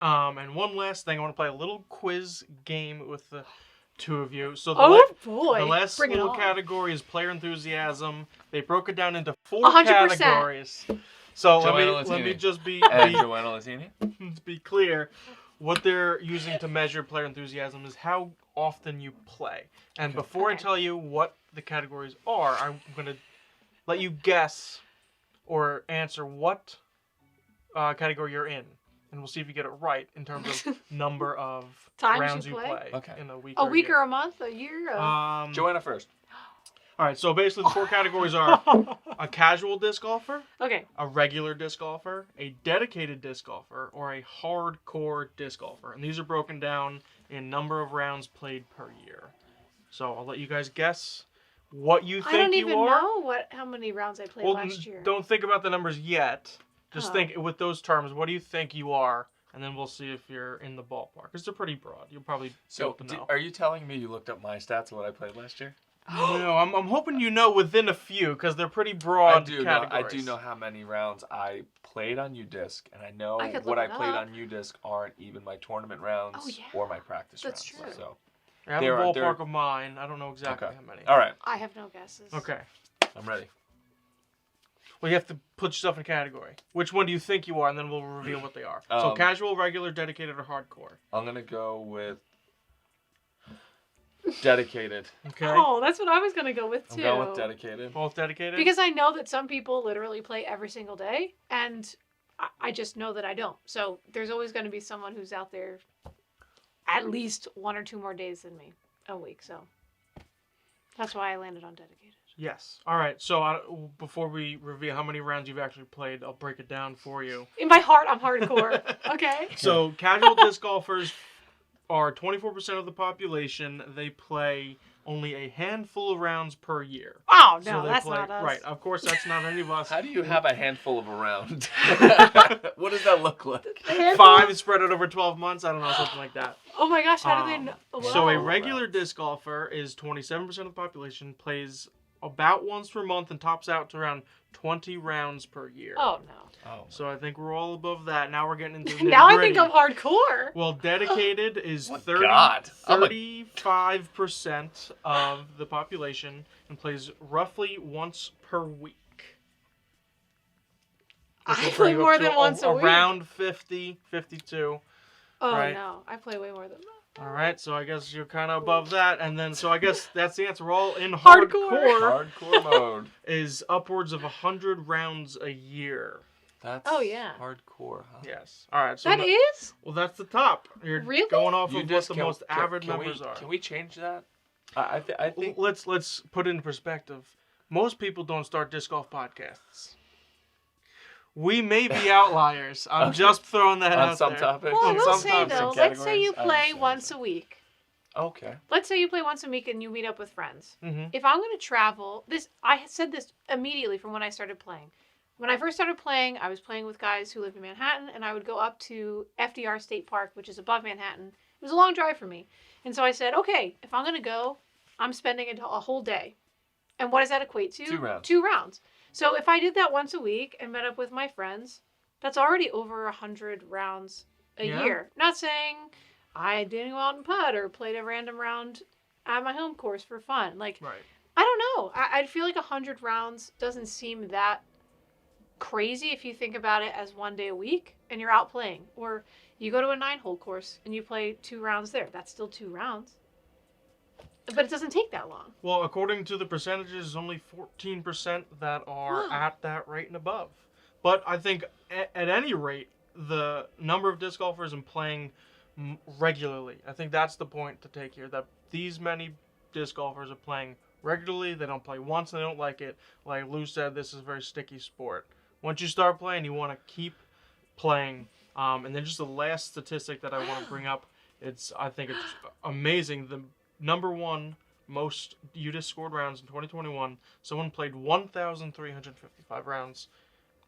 And one last thing, I want to play a little quiz game with the two of you. So the last Bring little category is player enthusiasm. They broke it down into 4 100%. categories. So let me just be clear. What they're using to measure player enthusiasm is how often you play. And before I tell you what the categories are, I'm going to let you guess or answer what category you're in. And we'll see if you get it right in terms of number of rounds you play in a week. A week or a month, a year? Joanna first. All right, so basically the 4 categories are a casual disc golfer, a regular disc golfer, a dedicated disc golfer, or a hardcore disc golfer. And these are broken down in number of rounds played per year. So I'll let you guys guess what you think you are. I don't even know how many rounds I played last year. Don't think about the numbers yet. Just think with those terms, what do you think you are? And then we'll see if you're in the ballpark. Because they're pretty broad. You'll probably be able to know. Are you telling me you looked up my stats of what I played last year? No, I'm hoping you know within a few, because they're pretty broad categories. I do know how many rounds I played on UDisc, and I know what I played on UDisc aren't even my tournament rounds or my practice rounds. That's true. So I have a ballpark of mine. I don't know exactly how many. All right. I have no guesses. Okay. I'm ready. Well, you have to put yourself in a category. Which one do you think you are, and then we'll reveal what they are. So casual, regular, dedicated, or hardcore? I'm going to go with dedicated. Okay. Oh, that's what I was going to go with, too. I'm going with dedicated. Both dedicated? Because I know that some people literally play every single day, and I just know that I don't. So there's always going to be someone who's out there at least 1 or 2 more days than me a week. So that's why I landed on dedicated. Yes. All right. So before we reveal how many rounds you've actually played, I'll break it down for you. In my heart, I'm hardcore. Okay. So casual disc golfers are 24% of the population. They play only a handful of rounds per year. Oh, no, that's not us. Right. Of course, that's not any of us. How do you have a handful of a round? What does that look like? 5 spread out over 12 months? I don't know, something like that. Oh my gosh, how do they know? Wow. So a regular disc golfer is 27% of the population, plays about once per month, and tops out to around 20 rounds per year. Oh, no. Oh. So I think we're all above that. Now we're getting into the Now I think I'm hardcore. Well, dedicated is 35% of the population and plays roughly once per week. I play more than once a week. Around 50, 52. Oh, right? No. I play way more than that. All right, so I guess you're kind of above that. And then, so I guess that's the answer. We're all in hardcore. Hardcore mode. Is upwards of 100 rounds a year. That's hardcore, huh? Yes. All right. So that is? Well, that's the top. You're really? going off of what the most average numbers are. Can we change that? I think... Let's put it in perspective. Most people don't start disc golf podcasts. We may be outliers. I'm just throwing that out some there. topics. Well, we'll say, though, let's say you play once a week. Okay. Let's say you play once a week and you meet up with friends. Mm-hmm. If I'm going to travel, I said this immediately from when I started playing. When I first started playing, I was playing with guys who lived in Manhattan, and I would go up to FDR State Park, which is above Manhattan. It was a long drive for me. And so I said, okay, if I'm going to go, I'm spending a whole day. And what does that equate to? 2 rounds. 2 rounds. So if I did that once a week and met up with my friends, that's already over 100 rounds a year. Not saying I didn't go out and putt or played a random round at my home course for fun. Like, I don't know. I feel like 100 rounds doesn't seem that crazy if you think about it as 1 day a week and you're out playing. Or you go to a 9-hole course and you play 2 rounds there. That's still 2 rounds. But it doesn't take that long. Well, according to the percentages, only 14% that are at that rate and above. But I think at any rate, the number of disc golfers and playing regularly, I think that's the point to take here, that these many disc golfers are playing regularly. They don't play once and they don't like it. Like Lou said, this is a very sticky sport. Once you start playing, you want to keep playing. And then just the last statistic that I want to bring up, I think it's amazing. The number 1 most UDisc scored rounds in 2021, someone played 1,355 rounds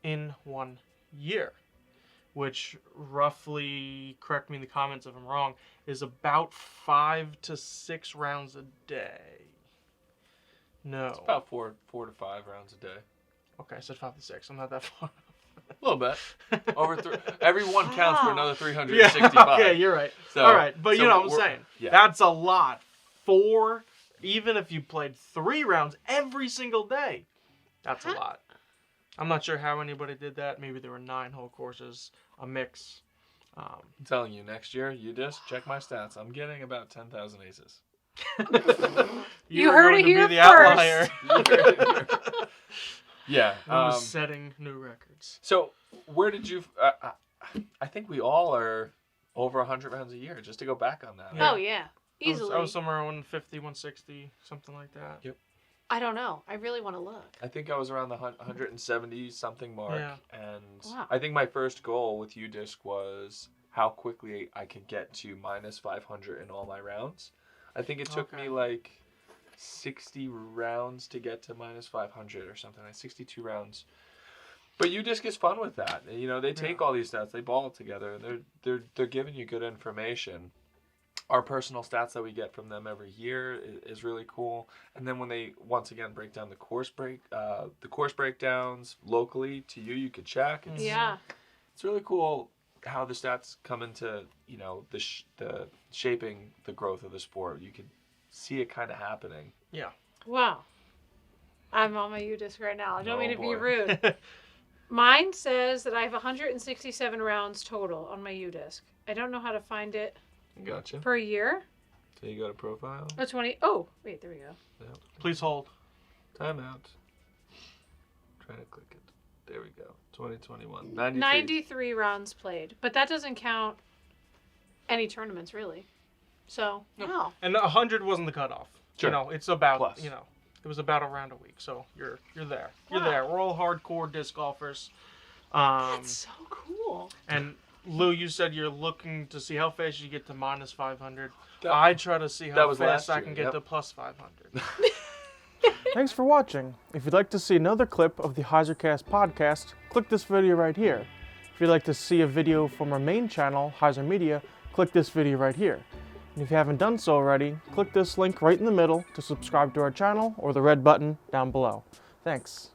in 1 year, which roughly, correct me in the comments if I'm wrong, is about 5 to 6 rounds a day. No. It's about 4 to 5 rounds a day. Okay, I said 5 to 6. I'm not that far. little bit. Every one counts for another 365. Yeah, okay, you're right. All right, but you know what I'm saying. Yeah. That's a lot. 4, even if you played 3 rounds every single day, that's a lot. I'm not sure how anybody did that. Maybe there were 9 whole courses, a mix. I'm telling you, next year, UDisc, check my stats. I'm getting about 10,000 aces. You heard it here first. Yeah. Setting new records. So, where did you... I think we all are over 100 rounds a year, just to go back on that. Yeah. Oh, yeah. Easily. I was somewhere around 150, 160, something like that. Yep. I don't know. I really want to look. I think I was around the 170-something mark. Yeah. And I think my first goal with UDisc was how quickly I could get to minus 500 in all my rounds. I think it took me like 60 rounds to get to minus 500 or something, like 62 rounds. But UDisc is fun with that. You know, they take all these stats, they ball it together, and they're giving you good information. Our personal stats that we get from them every year is really cool. And then when they once again break down the course breakdowns locally to you could check. It's really cool how the stats come into, you know, the shaping the growth of the sport. You can see it kind of happening. Yeah. Wow. I'm on my UDisc right now. I don't mean to be rude. Mine says that I have 167 rounds total on my UDisc. I don't know how to find it. Gotcha. Per year. So you go to profile. Oh, 20. Oh, wait, there we go. Yep. Please hold. Time out. Trying to click it. There we go. 2021. 93 rounds played. But that doesn't count any tournaments, really. So, wow. And 100 wasn't the cutoff. Sure. You know, it's about, Plus. you know, it was about a round a week. So you're there. You're there. We're all hardcore disc golfers. That's so cool. And Lou, you said you're looking to see how fast you get to minus 500. I try to see how fast I can get to plus 500. Thanks for watching. If you'd like to see another clip of the HyzerCast podcast, click this video right here. If you'd like to see a video from our main channel, Hyzer Media, click this video right here. And if you haven't done so already, click this link right in the middle to subscribe to our channel or the red button down below. Thanks.